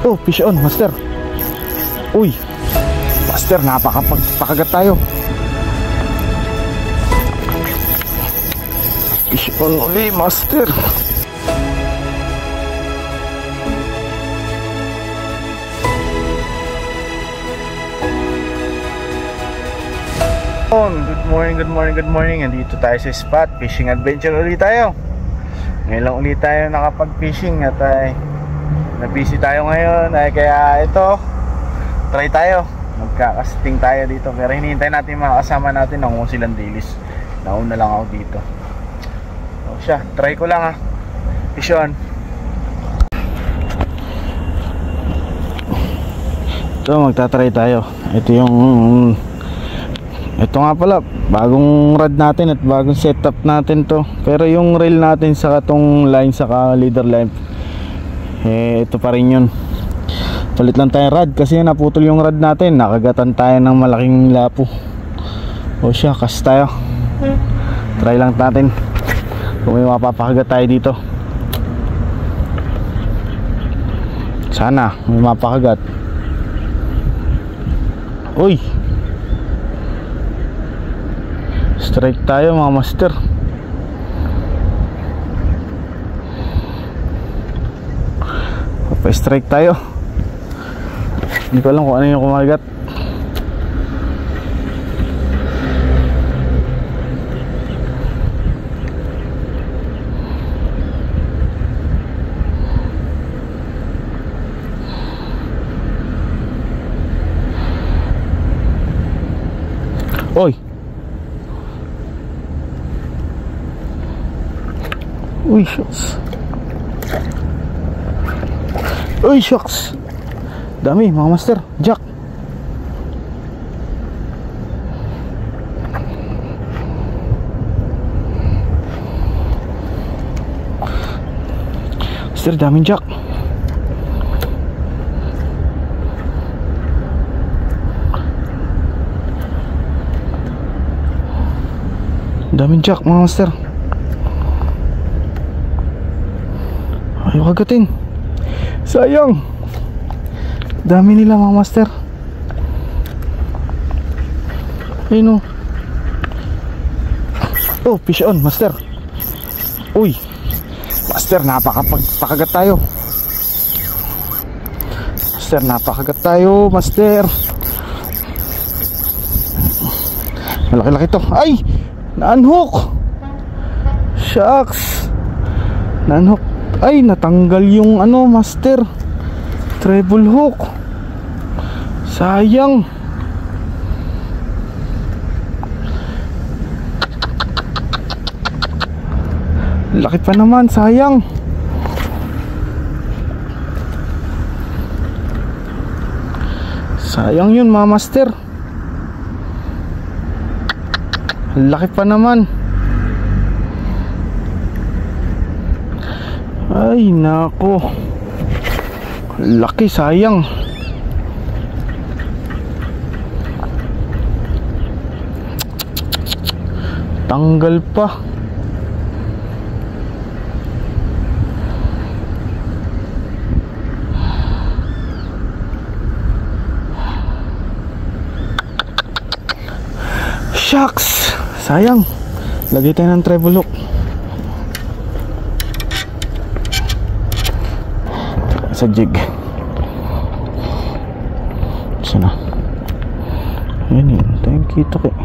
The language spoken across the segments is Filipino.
Oh, fish on, master. Uy, master, napakapagpakagat tayo. Fish on ulit, master. Good morning. Andito tayo sa spot. Fishing adventure ulit tayo. Ngayon lang ulit tayo nakapag-fishing at na-busy tayo ngayon. Kaya ito, try tayo. Magkakasting tayo dito. Pero hinihintay natin mga kasama natin na kung silang dailies. Nauna lang ako dito. So siya, try ko lang Fish on. Ito, magta-try tayo. Ito nga pala, bagong rod natin at bagong setup natin to. Pero yung reel natin sa katong line saka leader line, ito pa rin yun. Palit lang tayo rod kasi naputol yung rod natin. Nakagatan tayo ng malaking lapo. O siya, cast tayo. Try lang natin kung may mapapakagat tayo dito. Sana may mapakagat. Uy, strike tayo mga master. Pa-strike tayo. Hindi ko alam kung ano yung kumagat. Oy, uy, shucks. Uy, shucks. Dami mga master. Jack. Master, daming jack. Daming jack mga master. Ayaw kagatin. Sayang. Dami nila mga master. Ayun o. Oh, fish on master. Uy, master, napakapagpakagat tayo. Master, napakagat tayo master. Malaki-laki to. Ay, na-unhook. Shucks. Na-unhook. Ay, natanggal yung master, treble hook. Sayang. Laki pa naman, sayang. Sayang yun mga master. Laki pa naman. Ay nako, laki, sayang. Tanggal pa. Shucks, sayang. Lagay tayo ng treble hook. Sa jig. Sana. Ayan yun. Thank you. Ito kayo.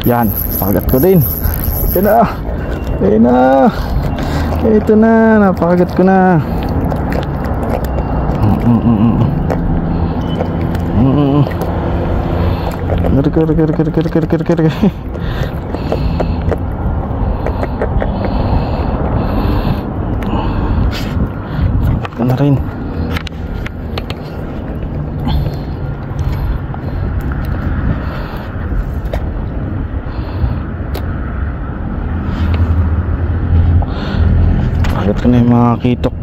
Yan, pakagat ko din. Ito na. Ayun na. Ito na, napakagat ko na. Kar. Ito na rin. Kagat ko na yung mga kitok.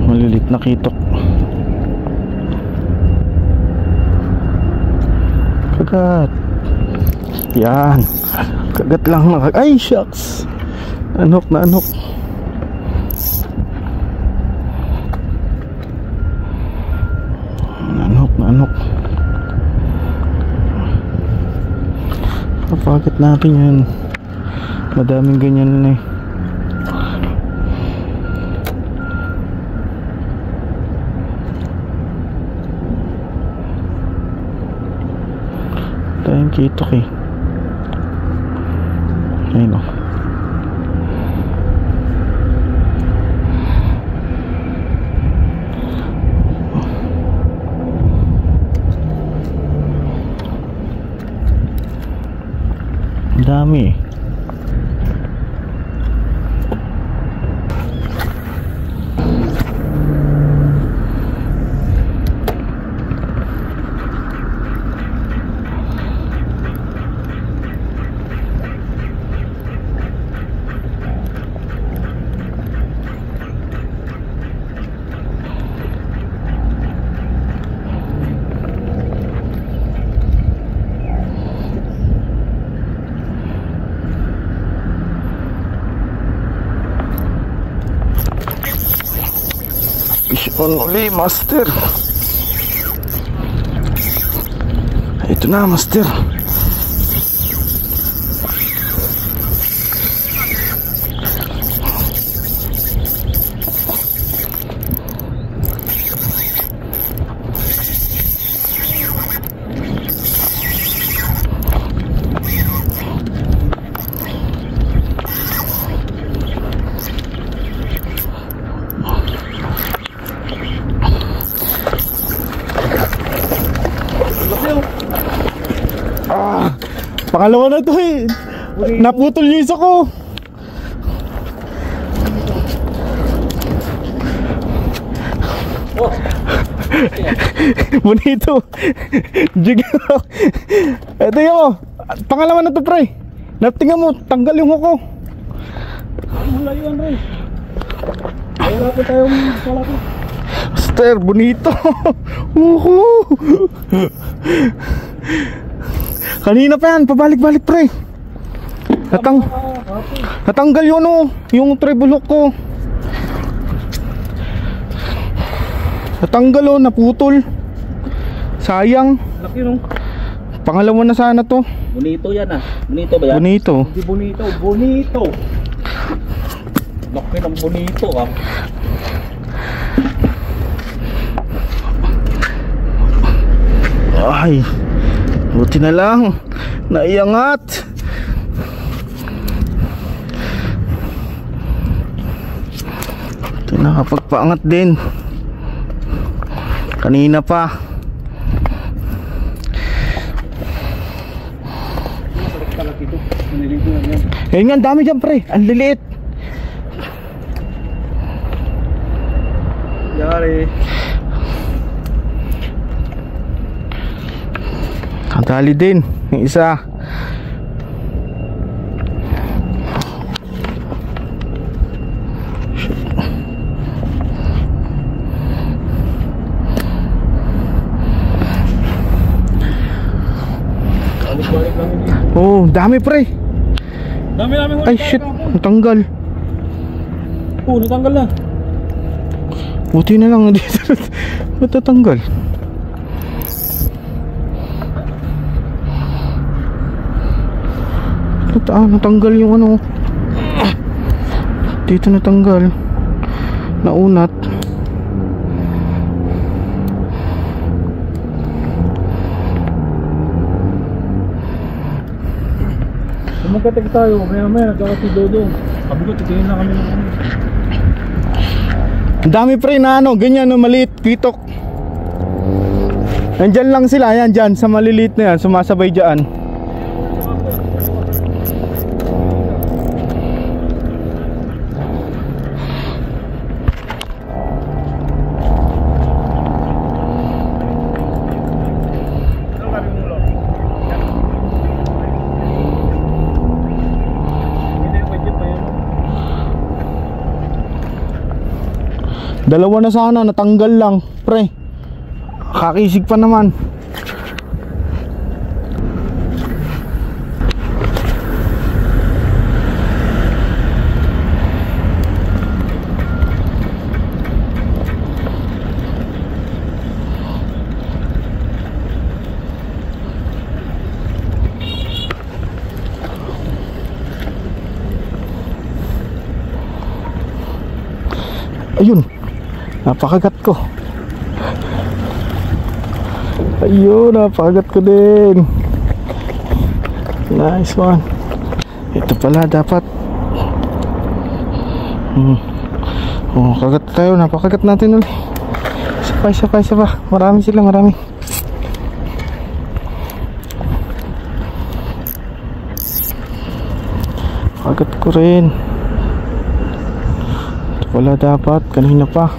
Malilit na kitok. Kagat. Yan. Kagat lang na. Ay, shucks. Anok na anok. Anok. Kapagit natin yan. Madaming ganyan na eh. Tayong kitok eh. Ayun o. Dami. Fish on uli, master. Ito na, master. Pangalawa na to eh. Naputol yung isa ko. Bonito. Jig. Ito yung pangalawa na to, pre. Tingnan mo, tanggal yung huko. Wala yun, pre. Wala po tayong salaki. Master, bonito. Kanina pa yan, pabalik-balik, pre. Natanggal yun oh, yung treble hook ko. Natanggal oh, naputol. Sayang. Laki no. Pangalawa na sana to. Bonito yan ah. Bonito ba yan? Bonito. Hindi bonito, bonito. Laki ng bonito ah. Ay, buti na lang naiangat. Ito nakapagpaangat din. Kanina pa. Ayun nga, dami dyan, pre. Ang liliit. Yari. Katali din yung isa. Oh, dami, pre. Dami huli. Ay shit, natanggal. Oh, natanggal na. Buti na lang dito. Ba't natanggal? Natanggal yung ano. Dito natanggal. Naunat. magkatig tayo. Maya nagkakati Dodo. Sabi ko, titingin na kami ng ano. Ang dami pre na ano, ganyan no, maliit, pitok. Nandyan lang sila, yan dyan, sa maliliit na yan, sumasabay dyan. Dalawa na sana, natanggal lang, pre. Kakisig pa naman. Ayun, napakagat ko. Ayun, napakagat ko din. Nice one. Ito pala dapat. Oh, kagat tayo, napakagat natin ulit. Isa pa. Marami sila, marami. Kagat ko rin. Wala dapat, kanina pa.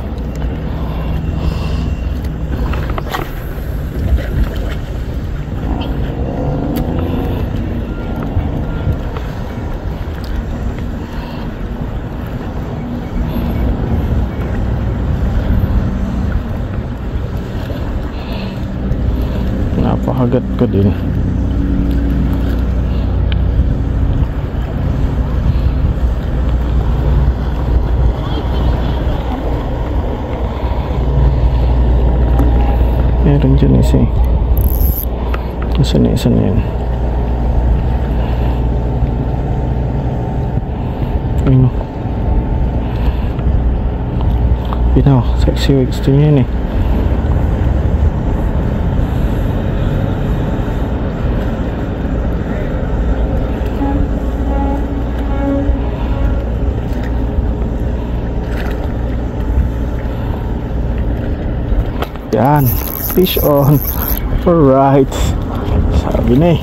Napakagat ko din. Meron dyan isa eh. Isa na yan. Ayun o. Binaw, sexy wigs din yan eh. Yan. Fish on. Alright. Sabi na eh.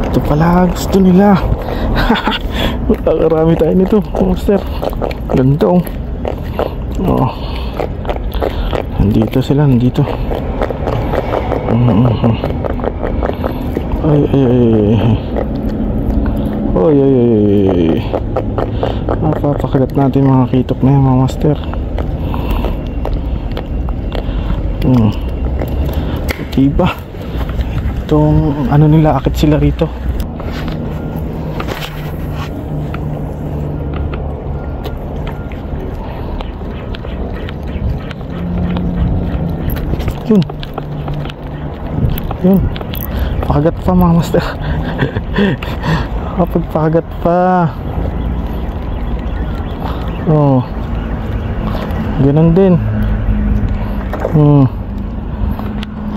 Ito pala gusto nila. Makakarami tayo nito, monster. Ganda oh. Oh. Nandito sila, nandito. Ay. Napapakagat natin mga kitok na yan, mga master. Diba? Itong ano nila, akit sila rito. Yun. Pakagat pa mga master. Kapag pakagat pa. Oh. Ganun din.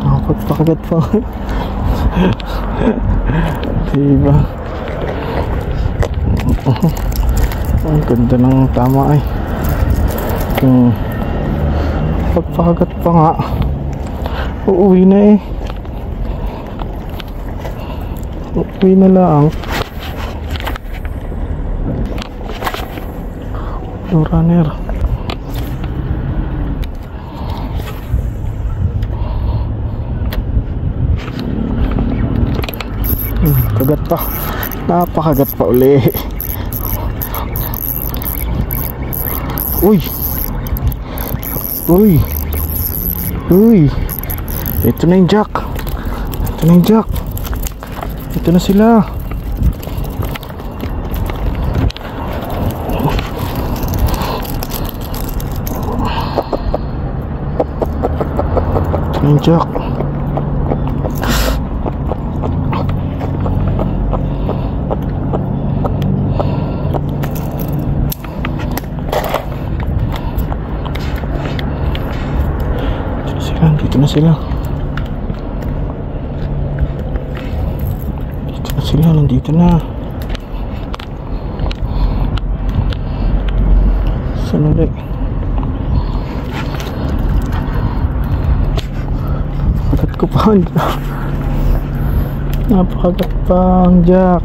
Kapag pakagat pa. Diba? Ang ganda ng tama ay. Kapag pakagat pa nga, uuwi na eh. Uuwi na lang. Runner. Kagat pa. Napakagat pa uli. Uy. Ito na yung jack. Ito na sila. Ito na yung jack. Dito na sila. Nandito na. Saan ulit? Kagat ko pa ang jack. Napakagat pa ang jack.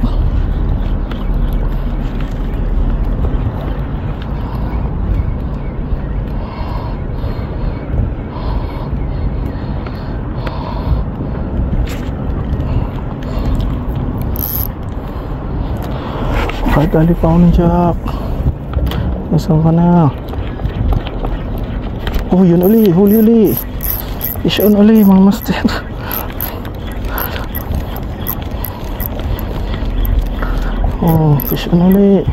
Kahit ali pa ako ng jack. Nasaan ka na? Oh, yun uli. Huli uli. Fish on uli, mga master. Oh, fish on uli.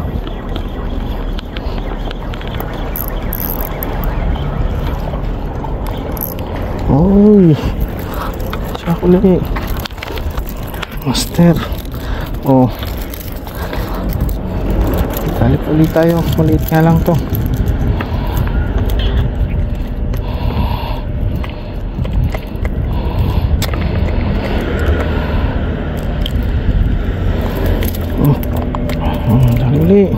Oy, jack uli. Master. Oh, talip ulit tayo. Maliit nga lang to. Dali ulit.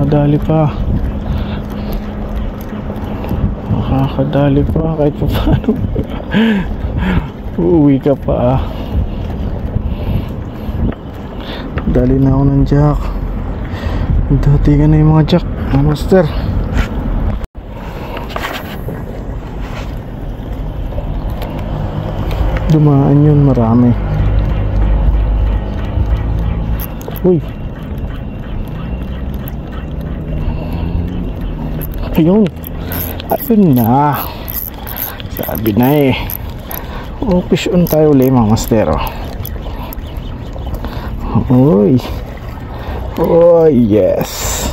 Makakadali pa. Makakadali pa kahit pa paano. Uuwi ka pa. Dali na ako ng jack. Dati ka na yung mga jack, master. Dumaan yun, marami. Uy, ayun. Ayun na. Sabi na eh. Oh, fish on tayo ulit, mga master. Uy. Oh, yes.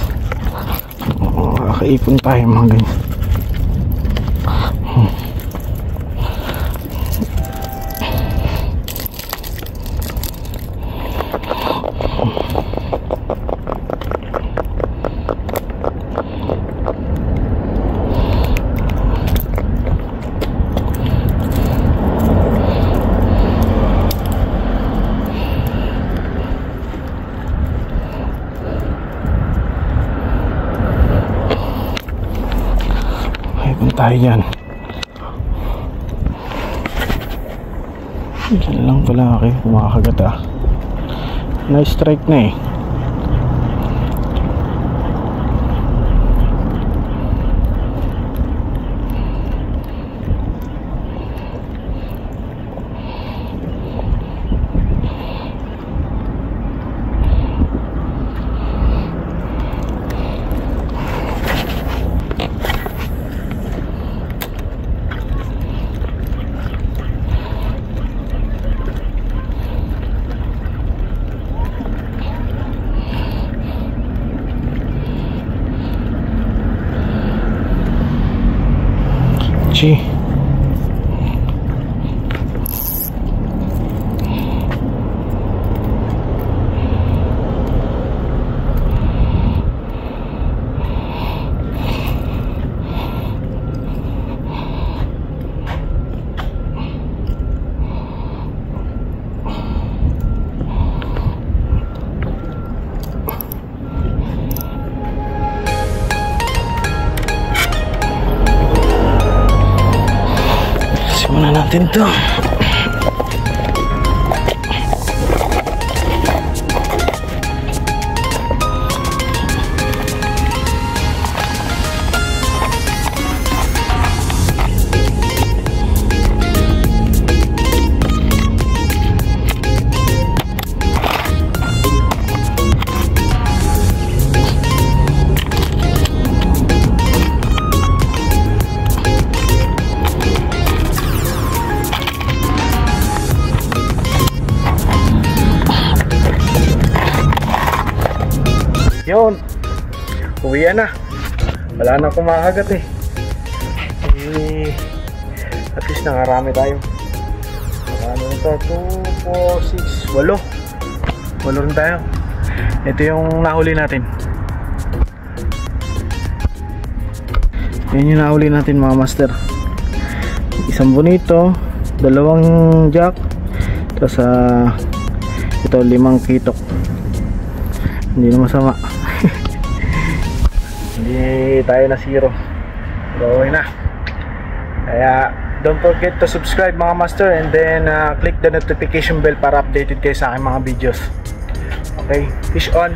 Oh, kakaipon tayo mga ganyan. Tayo yan. Diyan lang pala kayo kumakagat ah. Nice strike na eh. Chi. Simulan natin to. Yun, uwian na. Wala na kumakagat eh. Nakarami tayo. Ano ito? 2, 4, 6, 8 rin tayo. Ito yung nahuli natin. Yan yung nahuli natin mga master. Isang bonito, 2 jack, tapos ito 5 kitok. Hindi na masama. Hindi tayo na zero, pero okay na. Kaya don't forget to subscribe mga master, and then click the notification bell para updated kayo sa aking mga videos. Okay, fish on.